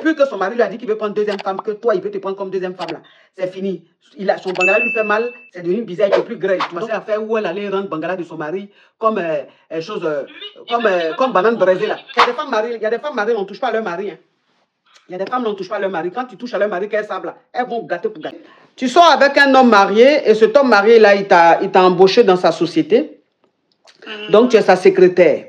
depuis que son mari lui a dit qu'il veut prendre deuxième femme, que toi, il veut te prendre comme deuxième femme là, c'est fini. Son bangala lui fait mal, c'est devenu bizarre, il n'est plus grec. Tu à faire où elle allait rendre bangala de son mari comme comme banane braisée là. Il y a des femmes mariées, on ne touche pas à leur mari. Hein. Il y a des femmes qui ne touchent pas à leur mari. Quand tu touches à leur mari, qu'elles savent là, elles vont gâter pour gâter. Tu sors avec un homme marié et cet homme marié là, il t'a embauché dans sa société. Donc tu es sa secrétaire.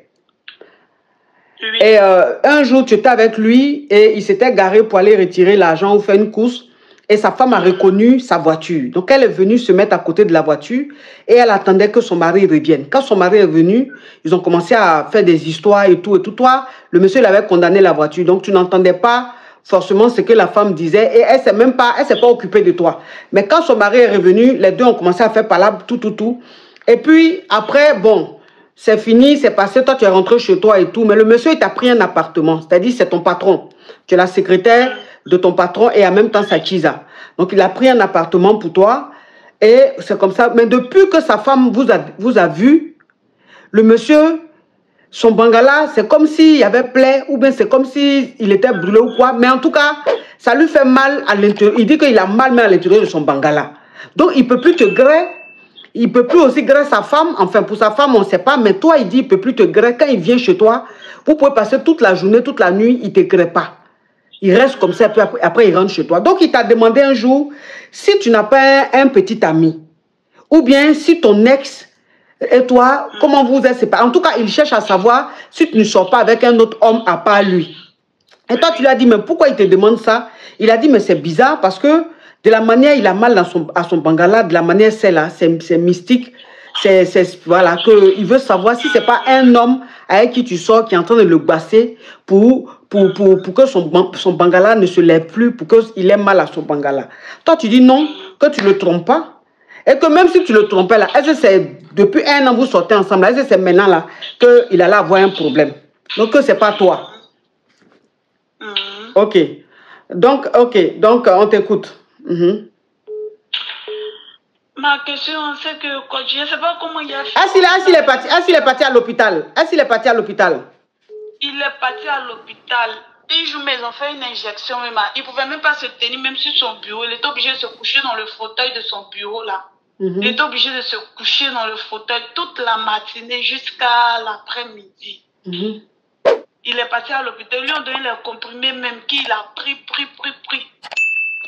Oui. Et un jour, tu étais avec lui et il s'était garé pour aller retirer l'argent ou faire une course. Et sa femme a reconnu sa voiture. Donc, elle est venue se mettre à côté de la voiture et elle attendait que son mari revienne. Quand son mari est venu, ils ont commencé à faire des histoires et tout. Toi, le monsieur, il avait condamné la voiture. Donc, tu n'entendais pas forcément ce que la femme disait et elle ne s'est pas occupée de toi. Mais quand son mari est revenu, les deux ont commencé à faire palabre, tout. Et puis, après, bon, c'est fini, c'est passé. Toi, tu es rentré chez toi et tout. Mais le monsieur, il t'a pris un appartement. C'est-à-dire, c'est ton patron. Tu es la secrétaire de ton patron et en même temps sa chisa. Donc, il a pris un appartement pour toi et c'est comme ça. Mais depuis que sa femme vous a vu, le monsieur, son bangala, c'est comme s'il y avait plaie ou bien c'est comme s'il était brûlé ou quoi. Mais en tout cas, ça lui fait mal à l'intérieur. Il dit qu'il a mal même à l'intérieur de son bangala. Donc, il ne peut plus te griller. Il ne peut plus aussi griller sa femme. Enfin, pour sa femme, on ne sait pas. Mais toi, il dit qu'il ne peut plus te griller. Quand il vient chez toi, vous pouvez passer toute la journée, toute la nuit, il ne te grille pas. Il reste comme ça, puis après il rentre chez toi. Donc, il t'a demandé un jour, si tu n'as pas un petit ami, ou bien si ton ex et toi, comment vous êtes séparés. En tout cas, il cherche à savoir si tu ne sors pas avec un autre homme à part lui. Et toi, tu lui as dit, mais pourquoi il te demande ça? Il a dit, mais c'est bizarre parce que de la manière il a mal à son bangala, de la manière c'est là, c'est mystique. Voilà, qu'il veut savoir si ce n'est pas un homme avec qui tu sors qui est en train de le basser pour que son bangala ne se lève plus, pour qu'il ait mal à son bangala. Toi, tu dis non, que tu ne le trompes pas. Et que même si tu le trompais là, est-ce que c'est depuis un an vous sortez ensemble, est-ce que c'est maintenant là qu'il allait avoir un problème? Donc que ce n'est pas toi. Ok. Donc, on t'écoute. Ma question, c'est que je ne sais pas comment il a fait. Est-ce qu'il est parti à l'hôpital? Est-ce qu'il est parti à l'hôpital? Il est parti à l'hôpital. Un jour, ils ont fait une injection. Il ne pouvait même pas se tenir, même sur son bureau. Il était obligé de se coucher dans le fauteuil de son bureau, là. Il était obligé de se coucher dans le fauteuil toute la matinée jusqu'à l'après-midi. Il est parti à l'hôpital. Lui, on donné les comprimés même qu'il a pris.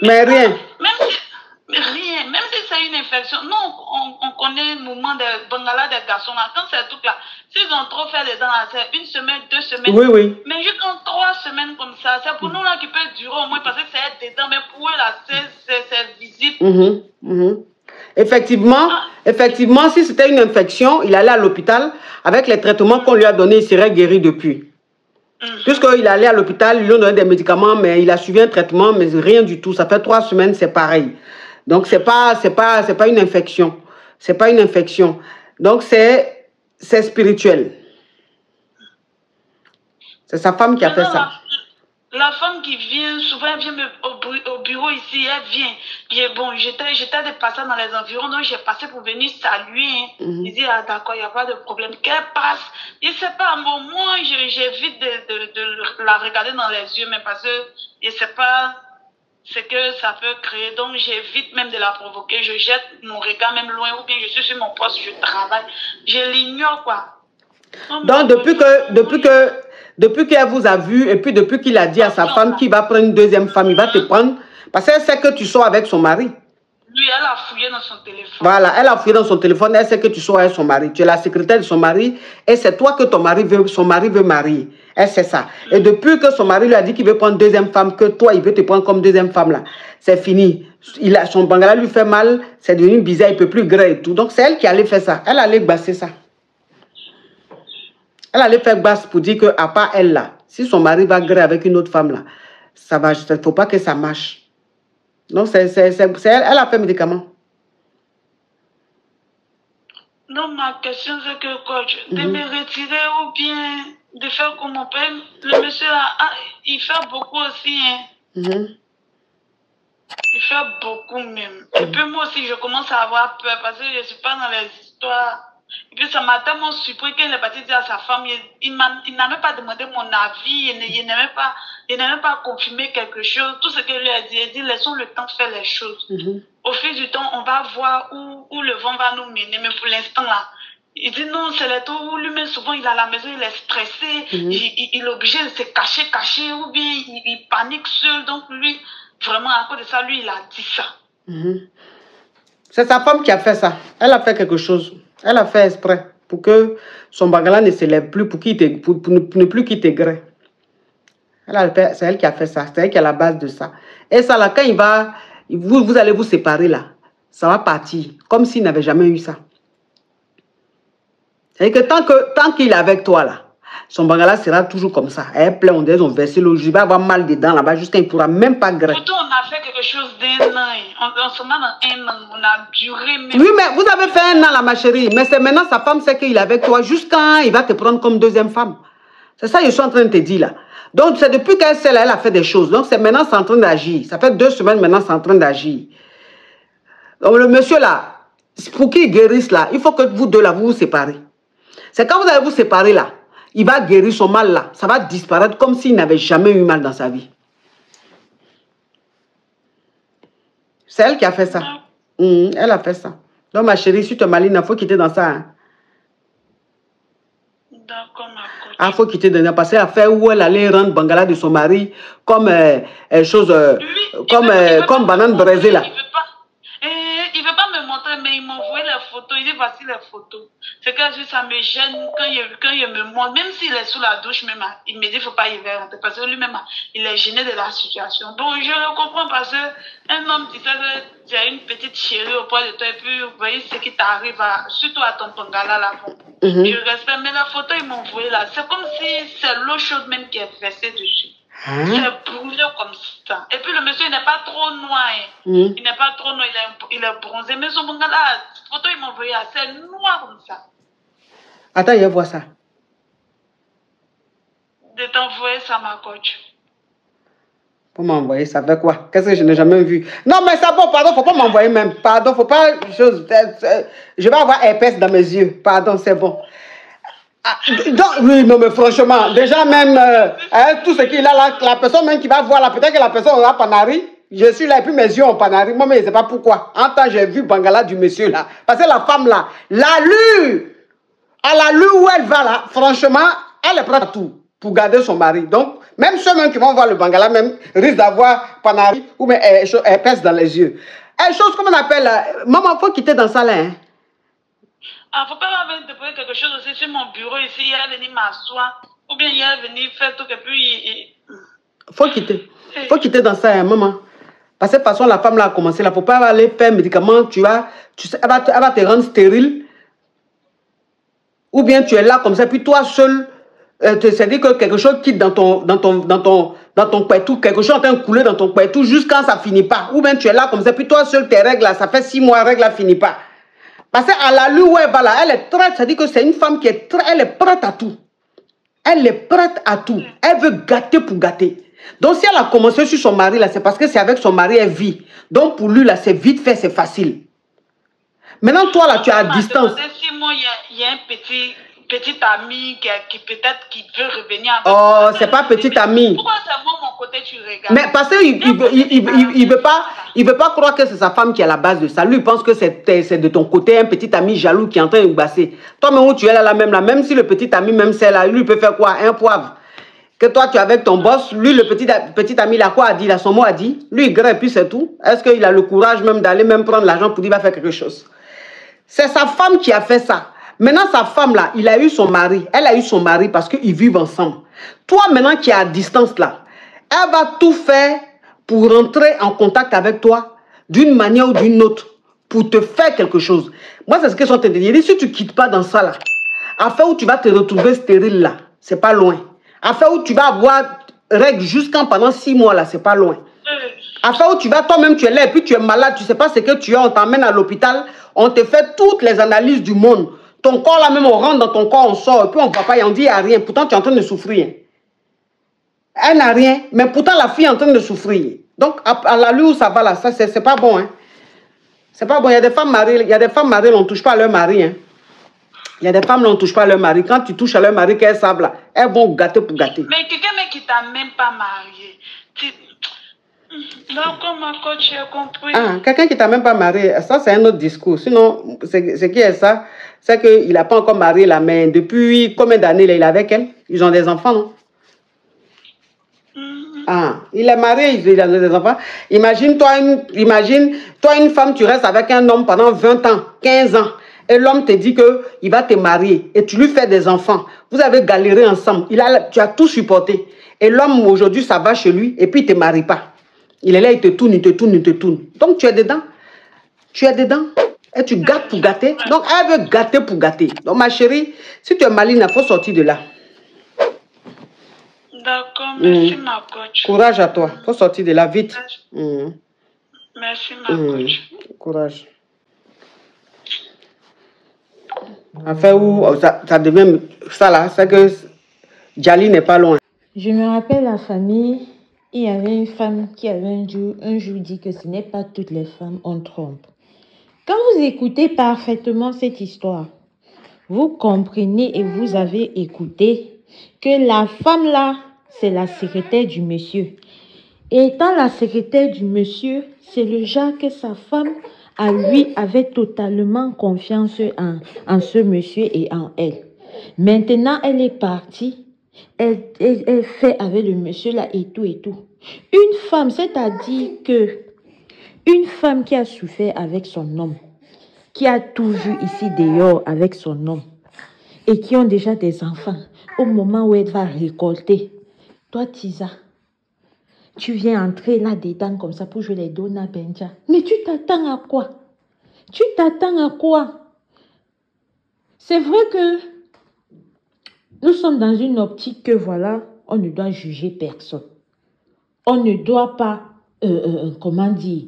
Mais rien. Rien, même si c'est une infection. Non, on connaît le mouvement des bangala des garçons là. Quand c'est tout là, s'ils ont trop fait les dents là, c'est une semaine, 2 semaines. Oui. Mais jusqu'en 3 semaines comme ça, c'est pour nous là qui peut durer au moins parce que c'est dedans, mais pour eux là, c'est visible. Effectivement, si c'était une infection, il allait à l'hôpital. Avec les traitements qu'on lui a donnés, il serait guéri depuis. Puisqu'il allait à l'hôpital, ils lui ont donné des médicaments, mais il a suivi un traitement, mais rien du tout. Ça fait 3 semaines, c'est pareil. Donc, c'est pas une infection. C'est pas une infection. Donc, c'est spirituel. C'est sa femme qui a fait ça. La femme qui vient, souvent, elle vient au bureau ici, elle vient. Bon, j'étais de passer dans les environs, donc j'ai passé pour venir saluer. Il dit, ah d'accord, il n'y a pas de problème. Qu'elle passe. Je ne sais pas, bon, moi, j'évite de la regarder dans les yeux, mais parce que je ne sais pas ce que ça peut créer. Donc, j'évite même de la provoquer. Je jette mon regard même loin, ou bien je suis sur mon poste, je travaille. Je l'ignore, quoi. Donc, depuis qu'elle vous a vu, et puis depuis qu'il a dit à sa femme qu'il va prendre une deuxième femme, il va te prendre, parce qu'elle sait que tu sors avec son mari. Lui, elle a fouillé dans son téléphone. Voilà, elle a fouillé dans son téléphone, elle sait que tu sors avec son mari. Tu es la secrétaire de son mari, et c'est toi que son mari veut marier. Elle sait ça. Et depuis que son mari lui a dit qu'il veut prendre deuxième femme, que toi, il veut te prendre comme deuxième femme, là, c'est fini. Son bangala lui fait mal, c'est devenu bizarre, il ne peut plus griller et tout. Donc, c'est elle qui allait faire ça. Elle allait basser ça. Elle allait faire basse pour dire qu'à part elle là, si son mari va griller avec une autre femme là, ça va, il ne faut pas que ça marche. Donc c'est elle a fait médicament. Non, ma question c'est que coach, de me retirer ou bien de faire comme on peut. Le monsieur là, il fait beaucoup aussi. Hein. Il fait beaucoup même. Et puis moi aussi, je commence à avoir peur parce que je ne suis pas dans les histoires. Et puis ça m'a tellement surpris qu'il est parti dire à sa femme, il n'a même pas demandé mon avis, il n'a même pas confirmé quelque chose. Tout ce qu'il lui a dit, il dit, laissons le temps faire les choses. Au fil du temps, on va voir où le vent va nous mener. Mais pour l'instant là, il dit non, c'est les temps où lui-même souvent il est à la maison, il est stressé, il est obligé de se cacher, ou bien il panique seul. Donc lui, vraiment à cause de ça, lui il a dit ça. C'est sa femme qui a fait ça. Elle a fait quelque chose. Elle a fait exprès pour que son bagala ne s'élève plus, pour ne plus quitter gré. C'est elle qui a fait ça. C'est elle qui est à la base de ça. Et ça, là, quand vous allez vous séparer, là, ça va partir. Comme s'il n'avait jamais eu ça. C'est-à-dire que tant qu'il est avec toi, là, son bagala sera toujours comme ça. Elle pleure, on dirait, on verse l'eau. Je vais avoir mal dedans là-bas jusqu'à il ne pourra même pas gré. Pourtant, on a fait quelque chose d'un an. On se met dans un an. On a duré. Même... Oui, mais vous avez fait un an, là, ma chérie. Mais c'est maintenant sa femme sait qu'il est avec toi jusqu'à il va te prendre comme deuxième femme. C'est ça que je suis en train de te dire là. Donc, c'est depuis qu'elle sait là, elle a fait des choses. Donc, c'est maintenant c'est en train d'agir. Ça fait 2 semaines maintenant c'est en train d'agir. Donc, le monsieur là, pour qu'il guérisse là, il faut que vous deux là, vous vous séparez. C'est quand vous allez vous séparer là, il va guérir son mal là. Ça va disparaître comme s'il n'avait jamais eu mal dans sa vie. C'est elle qui a fait ça. Elle a fait ça. Donc, ma chérie, si tu es maline, il faut quitter dans ça. Hein. D'accord, ma coach. Il faut quitter dans ça. Parce qu'elle a fait où elle allait rendre Bangala de son mari comme chose, comme banane braisée là. Il ne veut pas me montrer, mais il m'a envoyé les photos. Il dit voici les photos. C'est que ça me gêne quand il me montre. Même s'il est sous la douche, même, il me dit qu'il ne faut pas y rentrer. Parce que lui-même, il est gêné de la situation. Donc, je le comprends parce qu'un homme dit que tu as une petite chérie auprès de toi et puis vous voyez ce qui t'arrive, surtout à ton Pangala là. Je respecte. Mais la photo, il m'a envoyé là. C'est comme si c'est l'eau chaude même qui est versée dessus. C'est brûlé comme ça. Et puis le monsieur, il n'est pas trop noir. Il n'est pas trop noir, il est bronzé. Mais son Bangala, cette photo, il m'a envoyé assez noir comme ça. Attends, je vois ça. De t'envoyer ça, ma coach. Pour m'envoyer ça, avec quoi? Qu'est-ce que je n'ai jamais vu? Non, mais ça, bon, pardon, faut pas m'envoyer même. Pardon, faut pas... Je vais avoir herpès dans mes yeux. Pardon, c'est bon. Donc, oui, non, mais franchement, déjà même, tout ce qu'il a là, la personne même qui va voir là, peut-être que la personne aura Panari. Je suis là et puis mes yeux ont Panari. Moi, mais je ne sais pas pourquoi. En temps, j'ai vu Bangala du monsieur là. Parce que la femme là, l'a lu. Elle a lu où elle va là. Franchement, elle est prête à tout pour garder son mari. Donc, même ceux-mêmes qui vont voir le Bangala même risquent d'avoir Panari ou bien herpès dans les yeux. Chose comme on appelle, maman, il faut quitter dans ça là. Hein. Ah, faut pas me déposer quelque chose aussi sur mon bureau ici, il est venu m'asseoir, ou bien il est venu faire tout et puis... Faut quitter. Faut quitter dans ça, hein, maman. Parce que de toute façon, la femme là a commencé là. Faut pas aller faire médicaments, tu sais, elle va te rendre stérile. Ou bien tu es là comme ça, puis toi seul, c'est-à-dire que quelque chose quitte dans ton pétou, quelque chose est en train de couler dans ton pétou jusqu'à ça finit pas. Ou bien tu es là comme ça, puis toi seul, tes règles là, ça fait 6 mois, règles là finit pas. Parce qu'à la lue où elle va là, elle est prête, c'est-à-dire que c'est une femme qui est elle est prête à tout. Elle est prête à tout. Elle veut gâter pour gâter. Donc si elle a commencé sur son mari là, c'est parce que c'est avec son mari elle vit. Donc pour lui là, c'est vite fait, c'est facile. Maintenant toi là, tu es à distance. Si moi il y a un petit ami qui peut-être qui veut revenir. Oh, c'est pas petit ami. Pourquoi c'est moi mon côté tu regardes? Mais parce qu'il veut pas croire que c'est sa femme qui est à la base de ça. Lui il pense que c'est de ton côté un petit ami jaloux qui est en train de basser. Toi même où tu es là même si le petit ami même c'est là, lui il peut faire quoi? Un poivre. Que toi tu es avec ton boss, lui le petit ami là quoi a dit là, son mot a dit, lui il grève puis c'est tout. Est-ce qu'il a le courage même d'aller même prendre l'argent pour dire qu'il va faire quelque chose? C'est sa femme qui a fait ça. Maintenant, sa femme, là, il a eu son mari. Elle a eu son mari parce qu'ils vivent ensemble. Toi, maintenant, qui es à distance, là, elle va tout faire pour rentrer en contact avec toi d'une manière ou d'une autre, pour te faire quelque chose. Moi, c'est ce que je suis en train de dire. Si tu ne quittes pas dans ça, là, afin où tu vas te retrouver stérile, là, c'est pas loin. Afin où tu vas avoir règles pendant 6 mois, là, c'est pas loin. Afin où tu vas, toi-même, tu es là, et puis tu es malade, tu ne sais pas ce que tu as, on t'emmène à l'hôpital, on te fait toutes les analyses du monde. Ton corps là même, on rentre dans ton corps, on sort, et puis on ne voit pas, et on dit il n'y a rien. Pourtant, tu es en train de souffrir. Elle n'a rien, mais pourtant la fille est en train de souffrir. Donc, à la lue où ça va là, ça, c'est pas bon. Hein. C'est pas bon. Il y a des femmes mariées, on ne touche pas à leur mari. Hein. Il y a des femmes, là, on ne touche pas leur mari. Quand tu touches à leur mari, qu'elles savent là, elles vont gâter pour gâter. Mais quelqu'un qui t'a même pas marié. Donc, comment coach, j'ai compris. Ah, quelqu'un qui t'a même pas marié, ça c'est un autre discours. Sinon, ce qui est ça, c'est qu'il n'a pas encore marié la mère. Depuis combien d'années il est avec elle? Ils ont des enfants, non? Ah, il est marié, il a des enfants. Imagine-toi une femme, tu restes avec un homme pendant 20 ans, 15 ans. Et l'homme te dit qu'il va te marier et tu lui fais des enfants. Vous avez galéré ensemble. Tu as tout supporté. Et l'homme, aujourd'hui, ça va chez lui et puis il ne te marie pas. Il est là, il te tourne, il te tourne, il te tourne. Donc, tu es dedans. Tu es dedans. Et tu gâtes pour gâter. Donc, elle veut gâter pour gâter. Donc, ma chérie, si tu es maligne, il faut sortir de là. D'accord, merci ma coach. Courage à toi. Il faut sortir de là vite. Merci ma coach. Courage. Enfin, où ça devient ça là, c'est que Djali n'est pas loin. Je me rappelle la famille, il y avait une femme qui avait un jour dit que ce n'est pas toutes les femmes on trompe. Quand vous écoutez parfaitement cette histoire, vous comprenez et vous avez écouté que la femme là, c'est la secrétaire du monsieur. Et étant la secrétaire du monsieur, c'est le genre que sa femme, à lui, avait totalement confiance en ce monsieur et en elle. Maintenant, elle est partie. Elle fait avec le monsieur là et tout et tout. Une femme, c'est-à-dire que une femme qui a souffert avec son homme, qui a tout vu ici dehors avec son homme et qui ont déjà des enfants, au moment où elle va récolter, toi Tisa, tu viens entrer là-dedans comme ça pour jouer les Dona Benja. Mais tu t'attends à quoi? Tu t'attends à quoi? C'est vrai que nous sommes dans une optique que voilà, on ne doit juger personne. On ne doit pas, comment dire,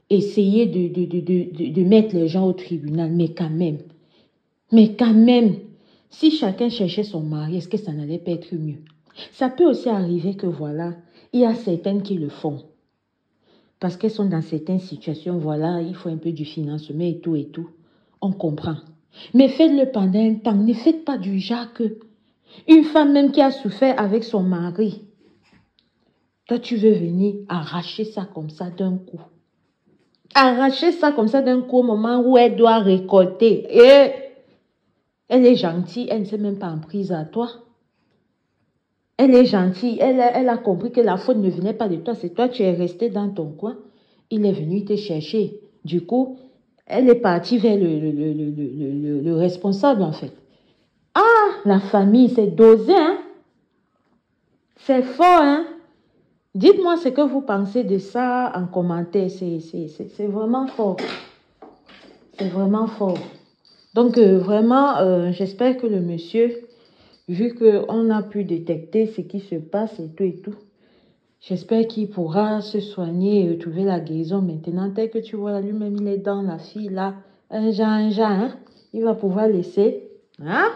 essayer de mettre les gens au tribunal, mais quand même, si chacun cherchait son mari, est-ce que ça n'allait pas être mieux? Ça peut aussi arriver que voilà, il y a certaines qui le font. Parce qu'elles sont dans certaines situations, voilà, il faut un peu du financement et tout. On comprend. Mais faites-le pendant un temps. Ne faites pas du genre que une femme même qui a souffert avec son mari, toi tu veux venir arracher ça comme ça d'un coup. Arracher ça comme ça d'un coup au moment où elle doit récolter. Et elle est gentille, elle ne s'est même pas en prise à toi. Elle est gentille, elle a compris que la faute ne venait pas de toi, c'est toi, tu es resté dans ton coin. Il est venu te chercher. Du coup, elle est partie vers le responsable en fait. Ah, la famille, c'est dosé, hein? C'est fort, hein? Dites-moi ce que vous pensez de ça en commentaire. C'est vraiment fort. C'est vraiment fort. Donc, vraiment, j'espère que le monsieur, vu qu'on a pu détecter ce qui se passe et tout, j'espère qu'il pourra se soigner et trouver la guérison maintenant. Tel que tu vois, lui-même, il est dans la fille, là. Un genre, hein? Il va pouvoir laisser. Hein?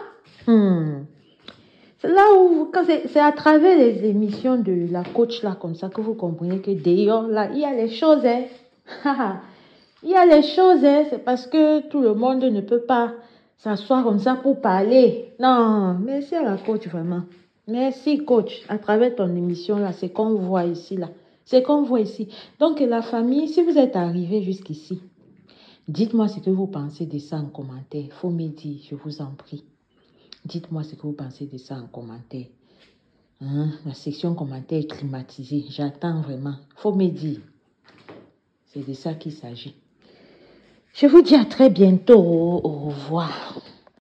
C'est là où, c'est à travers les émissions de la coach, là, comme ça, que vous comprenez que d'ailleurs, là, il y a les choses, hein. Il y a les choses, hein. C'est parce que tout le monde ne peut pas s'asseoir comme ça pour parler. Non, merci à la coach, vraiment. Merci, coach. À travers ton émission, là, c'est qu'on voit ici, là. C'est qu'on voit ici. Donc, la famille, si vous êtes arrivé jusqu'ici, dites-moi ce que vous pensez de ça en commentaire. Faut me dire, je vous en prie. Dites-moi ce que vous pensez de ça en commentaire. Hein? La section commentaire est climatisée. J'attends vraiment. Faut me dire. C'est de ça qu'il s'agit. Je vous dis à très bientôt. Au revoir.